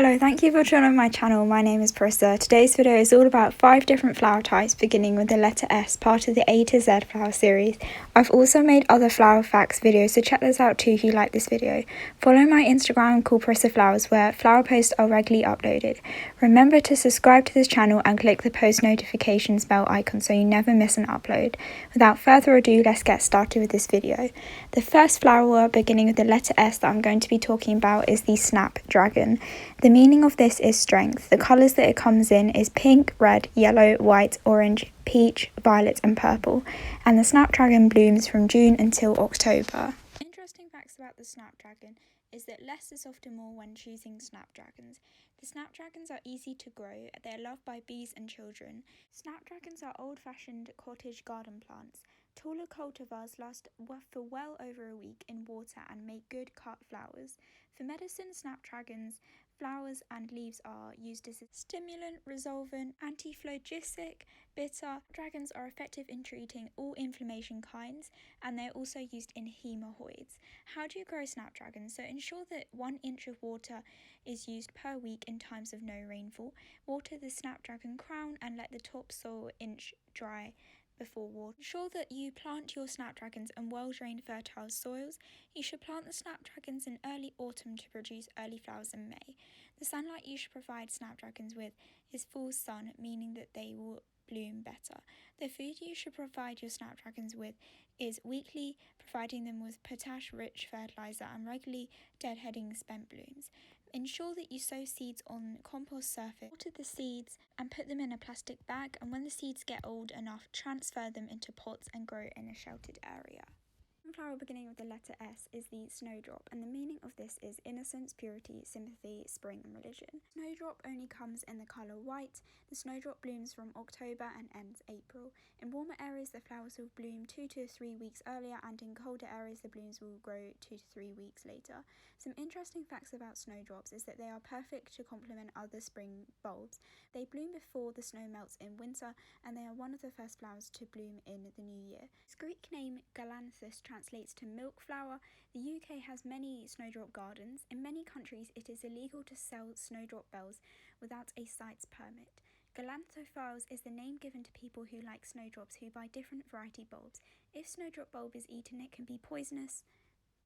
Hello, thank you for joining my channel. My name is Parisa. Today's video is all about 5 different flower types beginning with the letter S, part of the A to Z flower series. I've also made other flower facts videos, so check those out too if you like this video. Follow my Instagram called Parisa Flowers, where flower posts are regularly uploaded. Remember to subscribe to this channel and click the post notifications bell icon so you never miss an upload. Without further ado, let's get started with this video. The first flower beginning with the letter S that I'm going to be talking about is the Snapdragon. The meaning of this is strength. The colours that it comes in is pink, red, yellow, white, orange, peach, violet and purple. And the Snapdragon blooms from June until October. Interesting facts about the Snapdragon is that less is often more when choosing Snapdragons. The Snapdragons are easy to grow, they are loved by bees and children. Snapdragons are old-fashioned cottage garden plants. Taller cultivars last for well over a week in water and make good cut flowers. For medicine, Snapdragons flowers and leaves are used as a stimulant, resolvent, antiphlogistic, bitter. Dragons are effective in treating all inflammation kinds, and they're also used in hemorrhoids. How do you grow snapdragons? So ensure that 1 inch of water is used per week in times of no rainfall. Water the snapdragon crown and let the top soil inch dry before water. Ensure that you plant your snapdragons in well-drained fertile soils. You should plant the snapdragons in early autumn to produce early flowers in May. The sunlight you should provide snapdragons with is full sun, meaning that they will bloom better. The food you should provide your snapdragons with is weekly, providing them with potash-rich fertilizer and regularly deadheading spent blooms. Ensure that you sow seeds on compost surface. Water the seeds and put them in a plastic bag, and when the seeds get old enough, transfer them into pots and grow in a sheltered area. One flower beginning with the letter S is the Snowdrop, and the meaning of this is innocence, purity, sympathy, spring and religion. Snowdrop only comes in the colour white. The snowdrop blooms from October and ends April. In warmer areas the flowers will bloom 2 to 3 weeks earlier, and in colder areas the blooms will grow 2 to 3 weeks later. Some interesting facts about snowdrops is that they are perfect to complement other spring bulbs. They bloom before the snow melts in winter, and they are one of the first flowers to bloom in the new year. Its Greek name Galanthus translates to milk flower. The UK has many snowdrop gardens. In many countries it is illegal to sell snowdrop bells without a site's permit. Galanthophiles is the name given to people who like snowdrops who buy different variety bulbs. If snowdrop bulb is eaten, it can be poisonous.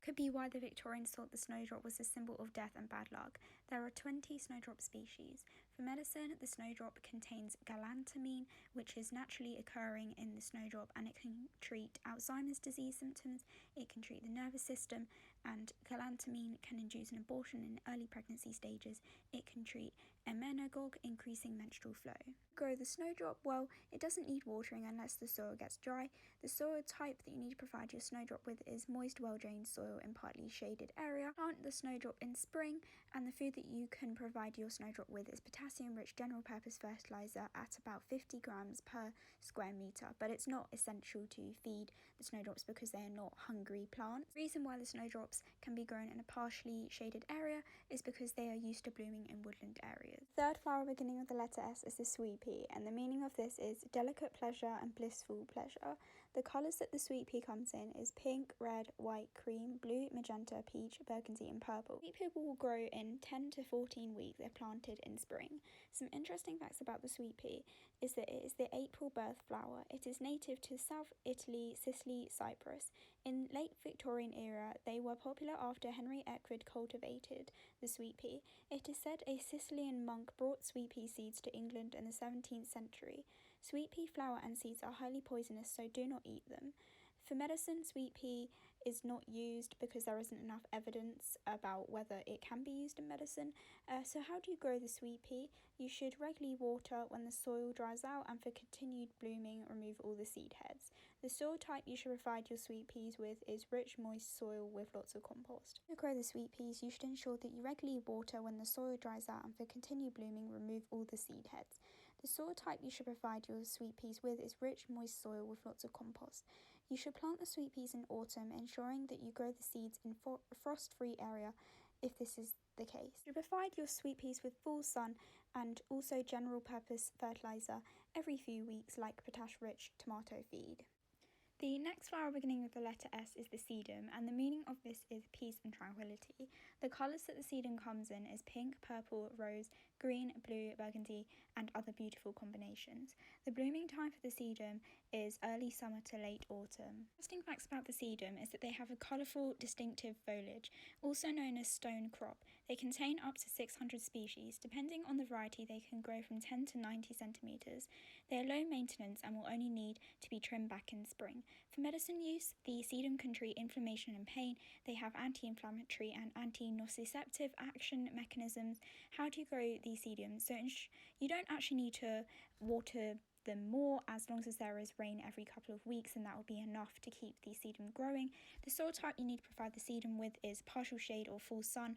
Could be why the Victorians thought the snowdrop was a symbol of death and bad luck. There are 20 snowdrop species. For medicine, the snowdrop contains galantamine, which is naturally occurring in the snowdrop, and it can treat Alzheimer's disease symptoms, it can treat the nervous system, and galantamine can induce an abortion in early pregnancy stages. It can treat emmenagogue, increasing menstrual flow. Grow the snowdrop? Well, it doesn't need watering unless the soil gets dry. The soil type that you need to provide your snowdrop with is moist, well-drained soil in partly shaded area. Plant the snowdrop in spring, and the food that you can provide your snowdrop with is potassium-rich general-purpose fertilizer at about 50 grams per square meter, but it's not essential to feed the snowdrops because they are not hungry plants. The reason why the snowdrops can be grown in a partially shaded area is because they are used to blooming in woodland areas. The third flower beginning with the letter S is the sweet pea, and the meaning of this is delicate pleasure and blissful pleasure. The colours that the sweet pea comes in is pink, red, white, cream, blue, magenta, peach, burgundy and purple. Sweet pea will grow in 10 to 14 weeks if planted in spring. Some interesting facts about the sweet pea is that it is the April birth flower. It is native to South Italy, Sicily, Cyprus. In late Victorian era, they were popular after Henry Eckford cultivated the sweet pea. It is said a Sicilian monk brought sweet pea seeds to England in the 17th century. Sweet pea flower and seeds are highly poisonous, so do not eat them. For medicine, sweet pea is not used because there isn't enough evidence about whether it can be used in medicine. So how do you grow the sweet pea? You should regularly water when the soil dries out, and for continued blooming, remove all the seed heads. The soil type you should provide your sweet peas with is rich, moist soil with lots of compost. To grow the sweet peas, you should ensure that you regularly water when the soil dries out, and for continued blooming, remove all the seed heads. The soil type you should provide your sweet peas with is rich, moist soil with lots of compost. You should plant the sweet peas in autumn, ensuring that you grow the seeds in a frost-free area if this is the case. You provide your sweet peas with full sun and also general-purpose fertilizer every few weeks, like potash-rich tomato feed. The next flower beginning with the letter S is the sedum, and the meaning of this is peace and tranquility. The colours that the sedum comes in is pink, purple, rose, green, blue, burgundy, and other beautiful combinations. The blooming time for the sedum is early summer to late autumn. Interesting facts about the sedum is that they have a colourful, distinctive foliage, also known as stone crop. They contain up to 600 species. Depending on the variety, they can grow from 10 to 90 centimetres. They are low maintenance and will only need to be trimmed back in spring. For medicine use, the sedum can treat inflammation and pain. They have anti-inflammatory and anti-nociceptive action mechanisms. How do you grow these sedums? So you don't actually need to water them more, as long as there is rain every couple of weeks, and that will be enough to keep the sedum growing. The soil type you need to provide the sedum with is partial shade or full sun,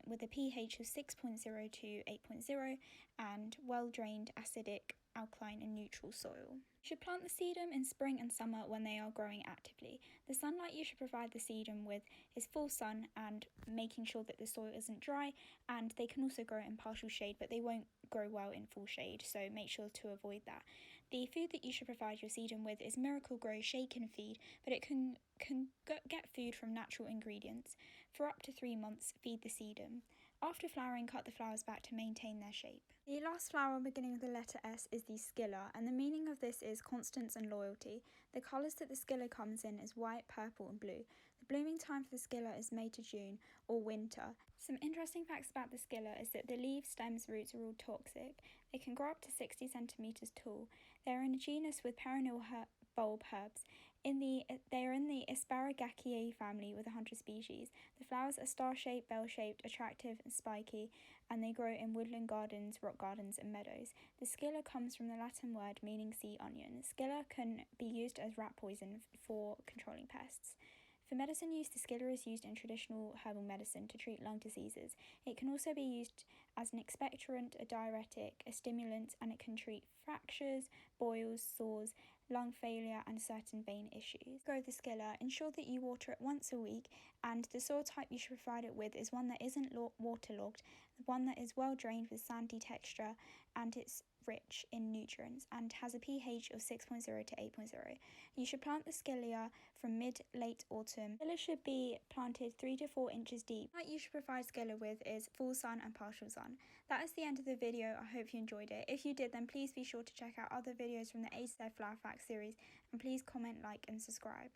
with a pH of 6.0 to 8.0 and well drained, acidic, alkaline and neutral soil. You should plant the sedum in spring and summer when they are growing actively. The sunlight you should provide the sedum with is full sun and making sure that the soil isn't dry, and they can also grow in partial shade, but they won't grow well in full shade, so make sure to avoid that. The food that you should provide your sedum with is Miracle Grow shaken feed, but it can get food from natural ingredients. For up to 3 months, feed the sedum. After flowering, cut the flowers back to maintain their shape. The last flower beginning with the letter S is the Scilla, and the meaning of this is constance and loyalty. The colours that the Scilla comes in is white, purple and blue. The blooming time for the Scilla is May to June or winter. Some interesting facts about the Scilla is that the leaves, stems, roots are all toxic. They can grow up to 60 centimetres tall. They are in a genus with perennial bulb herbs. They are in the Asparagaceae family with 100 species. The flowers are star-shaped, bell-shaped, attractive and spiky, and they grow in woodland gardens, rock gardens and meadows. The Scilla comes from the Latin word meaning sea onion. Scilla can be used as rat poison for controlling pests. For medicine use, the Scilla is used in traditional herbal medicine to treat lung diseases. It can also be used as an expectorant, a diuretic, a stimulant, and it can treat fractures, boils, sores, lung failure, and certain vein issues. Grow the Scilla. Ensure that you water it once a week, and the soil type you should provide it with is one that isn't waterlogged, one that is well drained with sandy texture, and it's rich in nutrients and has a pH of 6.0 to 8.0. You should plant the Scilla from mid-late autumn. Scilla should be planted 3 to 4 inches deep. What you should provide Scilla with is full sun and partial sun. That is the end of the video. I hope you enjoyed it. If you did, then please be sure to check out other videos from the A to Z Flower Facts series, and please comment, like and subscribe.